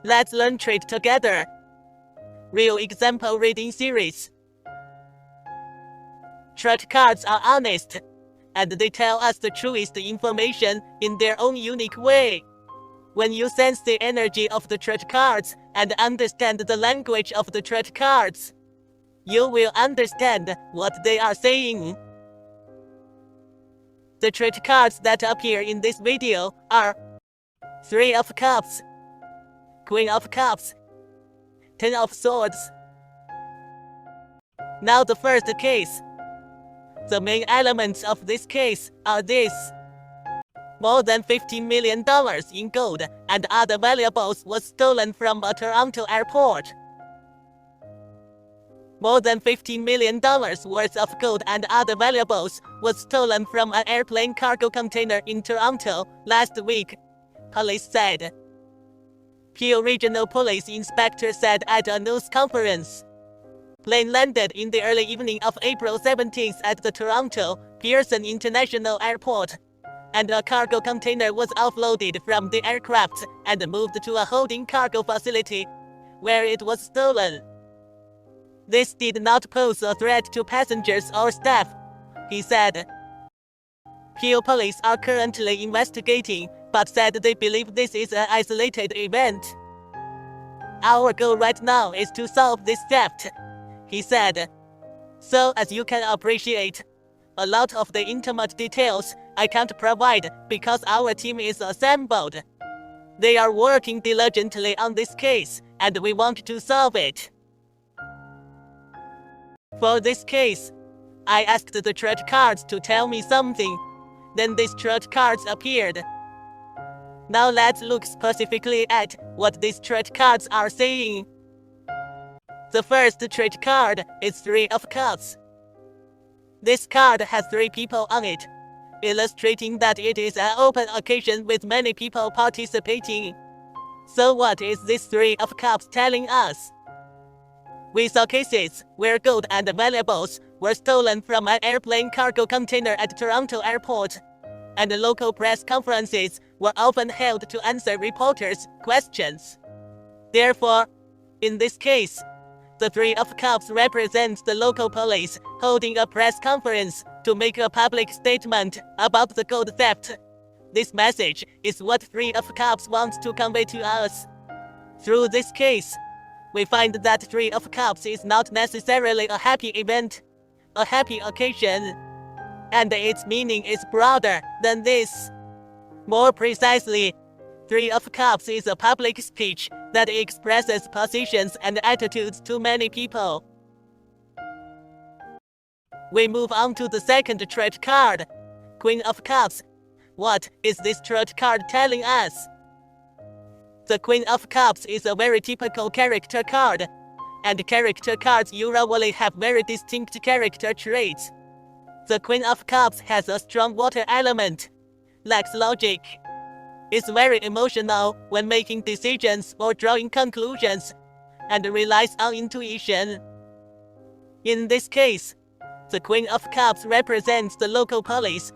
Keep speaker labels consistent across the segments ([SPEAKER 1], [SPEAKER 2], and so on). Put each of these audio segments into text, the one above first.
[SPEAKER 1] Let's learn trade together. Real example reading series. Trade cards are honest, and they tell us the truest information in their own unique way. When you sense the energy of the trade cards and understand the language of the trade cards, you will understand what they are saying. The trade cards that appear in this video are Three of Cups, Queen of Cups, Ten of Swords. Now the first case. The main elements of this case are this. More than $15 million in gold and other valuables was stolen from a Toronto airport. More than $15 million worth of gold and other valuables was stolen from an airplane cargo container in Toronto last week, police said. Peel Regional Police Inspector said at a news conference. Plane landed in the early evening of April 17th at the Toronto Pearson International Airport, and a cargo container was offloaded from the aircraft and moved to a holding cargo facility, where it was stolen. This did not pose a threat to passengers or staff, he said. Peel police are currently investigating, but said they believe this is an isolated event. Our goal right now is to solve this theft, he said. So as you can appreciate, a lot of the intimate details I can't provide because our team is assembled. They are working diligently on this case, and we want to solve it. For this case, I asked the trade cards to tell me something. Then these trade cards appeared. Now let's look specifically at what these trade cards are saying. The first trade card is Three of Cups. This card has three people on it, illustrating that it is an open occasion with many people participating. So what is this Three of Cups telling us? We saw cases where gold and valuables were stolen from an airplane cargo container at Toronto Airport, and local press conferences were often held to answer reporters' questions. Therefore, in this case, the Three of Cups represents the local police holding a press conference to make a public statement about the gold theft. This message is what Three of Cups wants to convey to us. Through this case, we find that Three of Cups is not necessarily a happy event, a happy occasion, and its meaning is broader than this. More precisely, Three of Cups is a public speech that expresses positions and attitudes to many people. We move on to the second trade card, Queen of Cups. What is this trade card telling us? The Queen of Cups is a very typical character card, and character cards usually have very distinct character traits. The Queen of Cups has a strong water element, lacks logic, is very emotional when making decisions or drawing conclusions, and relies on intuition. In this case, the Queen of Cups represents the local police,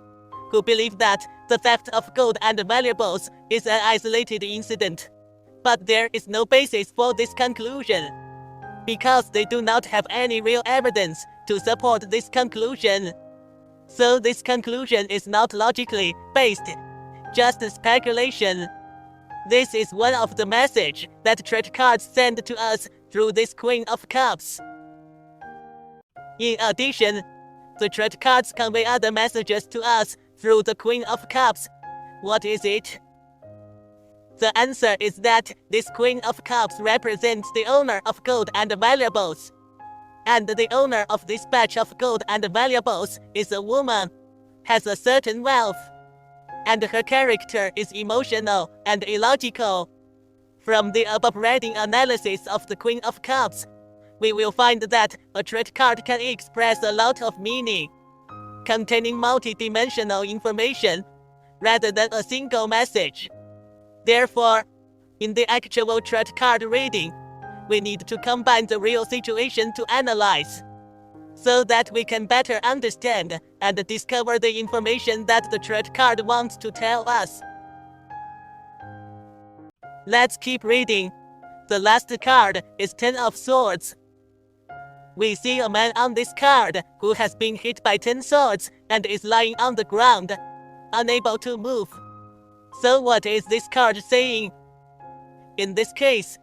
[SPEAKER 1] who believe that the theft of gold and valuables is an isolated incident. But there is no basis for this conclusion, because they do not have any real evidence to support this conclusion. So this conclusion is not logically based, just speculation. This is one of the messages that trade cards send to us through this Queen of Cups. In addition, the trade cards convey other messages to us through the Queen of Cups. What is it? The answer is that this Queen of Cups represents the owner of gold and valuables. And the owner of this batch of gold and valuables is a woman, has a certain wealth, and her character is emotional and illogical. From the above reading analysis of the Queen of Cups, we will find that a trade card can express a lot of meaning, containing multidimensional information, rather than a single message. Therefore, in the actual trade card reading, we need to combine the real situation to analyze, so that we can better understand and discover the information that the trade card wants to tell us. Let's keep reading. The last card is 10 of Swords. We see a man on this card who has been hit by 10 swords and is lying on the ground, unable to move. So what is this card saying? In this case,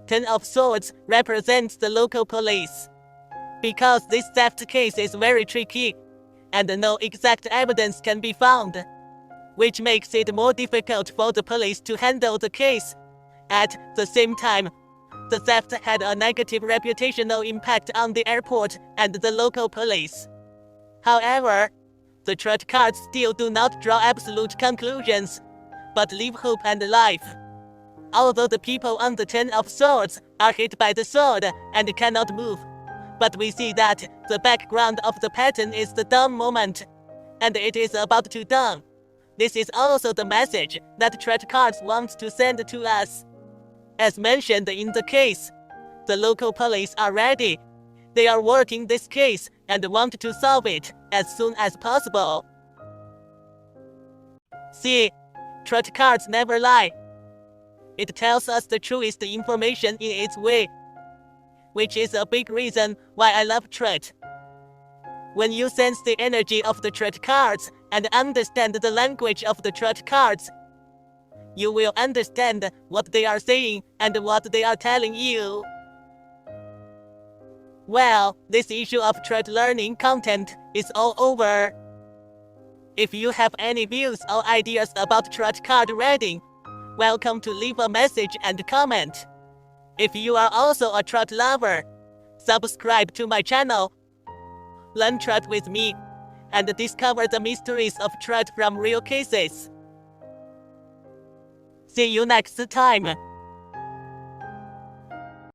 [SPEAKER 1] 10 of Swords represents the local police. Because this theft case is very tricky, and no exact evidence can be found, which makes it more difficult for the police to handle the case. At the same time, the theft had a negative reputational impact on the airport and the local police. However, the trade cards still do not draw absolute conclusions, but leave hope and life. Although the people on the 10 of Swords are hit by the sword and cannot move, but we see that the background of the pattern is the down moment, and it is about to dawn. This is also the message that trade cards want to send to us. As mentioned in the case, the local police are ready. They are working this case and want to solve it as soon as possible. See, trade cards never lie. It tells us the truest information in its way, which is a big reason why I love trade. When you sense the energy of the trade cards and understand the language of the trade cards, you will understand what they are saying and what they are telling you. Well, this issue of trade learning content is all over. If you have any views or ideas about trade card reading, welcome to leave a message and comment. If you are also a trade lover, subscribe to my channel. Learn trade with me and discover the mysteries of trade from real cases. See you next time.